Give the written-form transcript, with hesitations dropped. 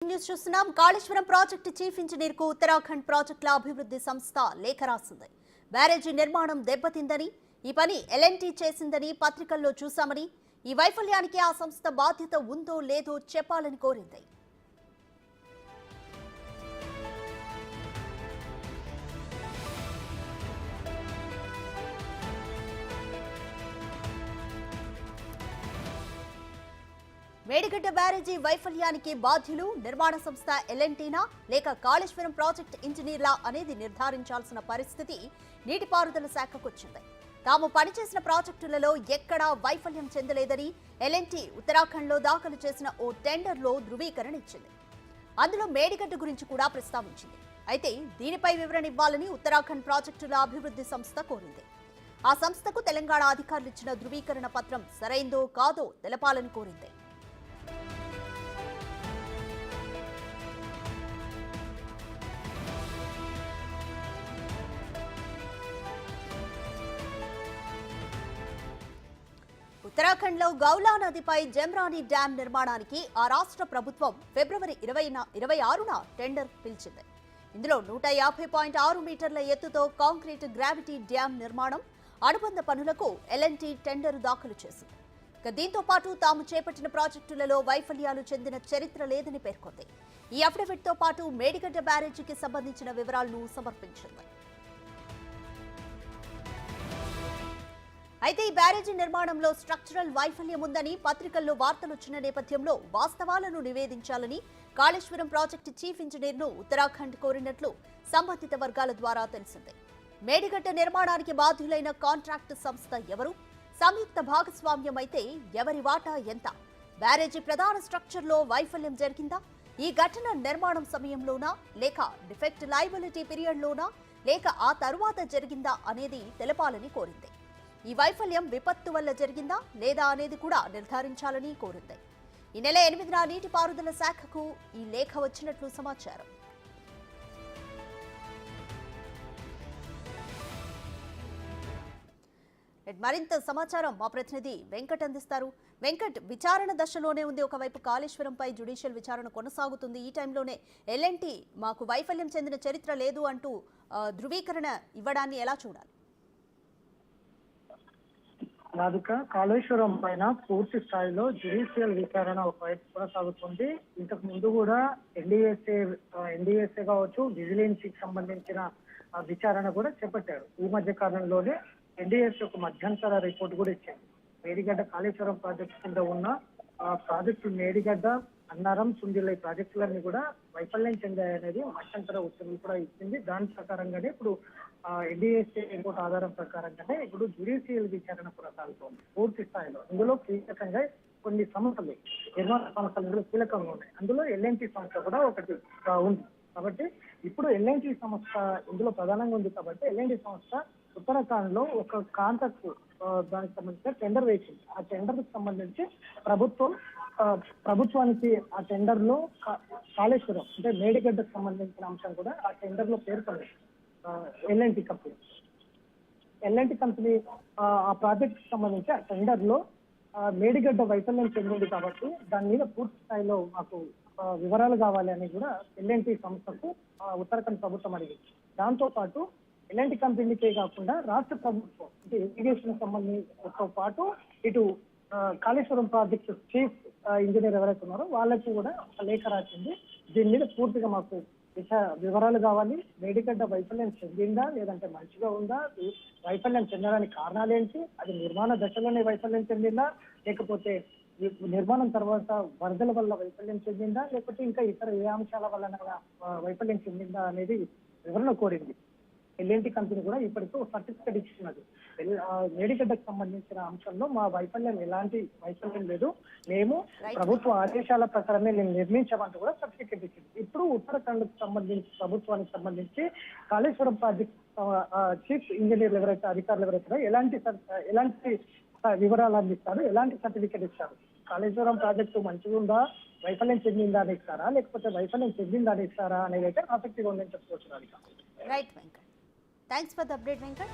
News చూస్తున్నాం. Kaleshwaram project chief engineer కు ఉత్తరాఖండ్ ప్రాజెక్టుల అభివృద్ధి సంస్థ లేఖ రాసింది. బ్యారేజీ నిర్మాణం దెబ్బతిందని, ఈ పని ఎల్ఎన్టీ చేసిందని పత్రికల్లో చూశామని, ఈ వైఫల్యానికి ఆ సంస్థ బాధ్యత ఉందో లేదో చెప్పాలని కోరింది. మేడిగడ్డ బ్యారేజీ వైఫల్యానికి బాధ్యులు నిర్మాణ సంస్థ ఎల్ఎన్టీనా లేక కాళేశ్వరం ప్రాజెక్ట్ ఇంజనీర్లా అనేది నిర్ధారించాల్సిన పరిస్థితి నీటిపారుదల శాఖకొచ్చింది. తాము పనిచేసిన ప్రాజెక్టులలో ఎక్కడా వైఫల్యం చెందలేదని ఎల్ఎన్టీ ఉత్తరాఖండ్లో దాఖలు చేసిన ఓ టెండర్లో ధృవీకరణ ఇచ్చింది. అందులో మేడిగడ్డ గురించి కూడా ప్రస్తావించింది. అయితే దీనిపై వివరణ ఇవ్వాలని ఉత్తరాఖండ్ ప్రాజెక్టుల అభివృద్ధి సంస్థ కోరింది. ఆ సంస్థకు తెలంగాణ అధికారులు ఇచ్చిన ధృవీకరణ పత్రం సరైందో కాదో తెలపాలని కోరింది. ఉత్తరాఖండ్లో గౌలా నదిపై జమ్రాని డ్యాం నిర్మాణానికి ఆ రాష్ట్ర ప్రభుత్వం ఫిబ్రవరి 26న టెండర్ పిలిచింది. ఇందులో 150.6 మీటర్ల ఎత్తుతో కాంక్రీట్ గ్రావిటీ డ్యాం నిర్మాణం, అనుబంధ పనులకు ఎల్ఎన్టీ టెండర్ దాఖలు చేసింది. దీంతో పాటు తాము చేపట్టిన ప్రాజెక్టులలో వైఫల్యాలు చెందిన చరిత్ర లేదని పేర్కొంది. ఈ అఫిడవిట్తో పాటు మేడిగడ్డ బ్యారేజీకి సంబంధించిన వివరాలను సమర్పించింది. అయితే ఈ బ్యారేజీ నిర్మాణంలో స్ట్రక్చరల్ వైఫల్యం ఉందని పత్రికల్లో వార్తలు వచ్చిన నేపథ్యంలో వాస్తవాలను నివేదించాలని కాళేశ్వరం ప్రాజెక్టు చీఫ్ ఇంజనీర్ను ఉత్తరాఖండ్ కోరినట్లు సంబంధిత వర్గాల ద్వారా తెలిసింది. మేడిగడ్డ నిర్మాణానికి బాధ్యులైన కాంట్రాక్టు సంస్థ ఎవరు, సంయుక్త భాగస్వామ్యం అయితే ఎవరి వాటా ఎంత, బ్యారేజీ ప్రధాన స్ట్రక్చర్లో వైఫల్యం జరిగిందా, ఈ ఘటన నిర్మాణం సమయంలోనా లేక డిఫెక్ట్ లయబిలిటీ పీరియడ్లోనా లేక ఆ తరువాత జరిగిందా అనేది తెలపాలని కోరింది. ఈ వైఫల్యం విపత్తు వల్ల జరిగిందా లేదా అనేది కూడా నిర్ధారించాలని కోరింది. ఈ నెల 8న నీటిపారుదల శాఖకు ఈ లేఖ వచ్చినట్లు సమాచారం. మరింత సమాచారం మా ప్రతినిధి వెంకట్ అందిస్తారు. వెంకట్, విచారణ దశలోనే ఉంది. ఒకవైపు కాళేశ్వరంపై జ్యుడిషియల్ విచారణ కొనసాగుతుంది. ఈ టైంలోనే ఎల్ఎన్టీ మాకు వైఫల్యం చెందిన చరిత్ర లేదు అంటూ ధృవీకరణ ఇవ్వడాన్ని ఎలా చూడాలి? రాధిక, కాళేశ్వరం పైన పూర్తి స్థాయిలో జ్యుడిషియల్ విచారణ ఒకవైపు కొనసాగుతుంది. ఇంతకు ముందు కూడా ఎన్డీఎస్ఏ కావచ్చు, విజిలెన్స్ కి సంబంధించిన విచారణ కూడా చేపట్టారు. ఈ మధ్య కాలంలోనే ఎన్డీఎస్ఏ ఒక మధ్యంతర రిపోర్ట్ కూడా ఇచ్చింది. మేడిగడ్డ కాళేశ్వరం ప్రాజెక్టు కింద ఉన్న ప్రాజెక్టు మేడిగడ్డ, అన్నారం, సుందిల్ల ఈ ప్రాజెక్టులన్నీ కూడా వైఫల్యం చెందాయనేది మధ్యంతర ఉత్తర్వులు కూడా ఇచ్చింది. దాని ప్రకారంగానే ఇప్పుడు ఎన్డీఎస్ఏ రిపోర్ట్ ఆధారం ప్రకారంగానే ఇప్పుడు జ్యుడిషియల్ విచారణ కొనసాగుతోంది పూర్తి స్థాయిలో. ఇందులో కీలకంగా కొన్ని సంస్థలు, నిర్మాణ సంస్థలు ఇందులో కీలకంగా ఉన్నాయి. అందులో ఎల్ఎన్టీ సంస్థ కూడా ఒకటి ఉంది. కాబట్టి ఇప్పుడు ఎల్ఎన్టీ సంస్థ ఇందులో ప్రధానంగా ఉంది. కాబట్టి ఎల్ఎన్టీ సంస్థ ఉత్తరాఖండ్ లో ఒక కాంట్రాక్ట్ దానికి సంబంధించిన టెండర్ వేసింది. ఆ టెండర్ కి సంబంధించి ప్రభుత్వానికి ఆ టెండర్ లో కాళేశ్వరం అంటే మేడిగడ్డకు సంబంధించిన అంశం కూడా ఆ టెండర్ లో పేర్కొంది. ఎల్ఎన్టీ కంపెనీ ఆ ప్రాజెక్ట్ కి సంబంధించి ఆ టెండర్ లో మేడిగడ్డ వైఫల్యం చెందింది. కాబట్టి దాని మీద పూర్తి స్థాయిలో మాకు వివరాలు కావాలి అని కూడా ఎల్ఎన్టీ సంస్థకు ఉత్తరాఖండ్ ప్రభుత్వం అడిగింది. దాంతో పాటు ఎల్ఎన్టీ కంపెనీకే కాకుండా రాష్ట్ర ప్రభుత్వం అంటే ఇరిగేషన్ సంబంధించిన పాటు ఇటు కాళేశ్వరం ప్రాజెక్టు చీఫ్ ఇంజనీర్ ఎవరైతే ఉన్నారో వాళ్ళకి కూడా ఒక లేఖ రాసింది. దీని మీద పూర్తిగా మాకు వివరాలు కావాలి. మేడిగడ్డ వైఫల్యం చెందిందా లేదంటే మంచిగా ఉందా, వైఫల్యం చెందడానికి కారణాలు ఏంటి, అది నిర్మాణ దశలోనే వైఫల్యం చెందిందా లేకపోతే నిర్మాణం తర్వాత వరదల వల్ల వైఫల్యం చెందిందా లేకపోతే ఇంకా ఇతర ఏ అంశాల వల్ల వైఫల్యం చెందిందా అనేది వివరణ కోరింది. ఎల్ఎన్టీ కంపెనీ కూడా ఇప్పటికీ సర్టిఫికేట్ ఇచ్చినది. మేడిగడ్డకు సంబంధించిన అంశంలో మా ఎలాంటి వైఫల్యం లేదు, మేము ప్రభుత్వ ఆదేశాల ప్రకారమే నేను నిర్మించామంటూ కూడా సర్టిఫికేట్ ఇచ్చింది. ఇప్పుడు ఉత్తరాఖండ్ ప్రభుత్వానికి సంబంధించి కాళేశ్వరం ప్రాజెక్ట్ చీఫ్ ఇంజనీర్లు ఎవరైతే అధికారులు ఎవరైతే ఎలాంటి వివరాలు అందిస్తారు, ఎలాంటి సర్టిఫికేట్ ఇస్తారు, కాళేశ్వరం ప్రాజెక్టు మంచిగా ఉందా, వైఫల్యం చెందిందా అని ఇస్తారా లేకపోతే వైఫల్యం చెందిందా అని ఇస్తారా అనేది అయితే ఆసక్తిగా ఉందని చెప్పుకోవచ్చు. Right Venkat, thanks for the update Venkat.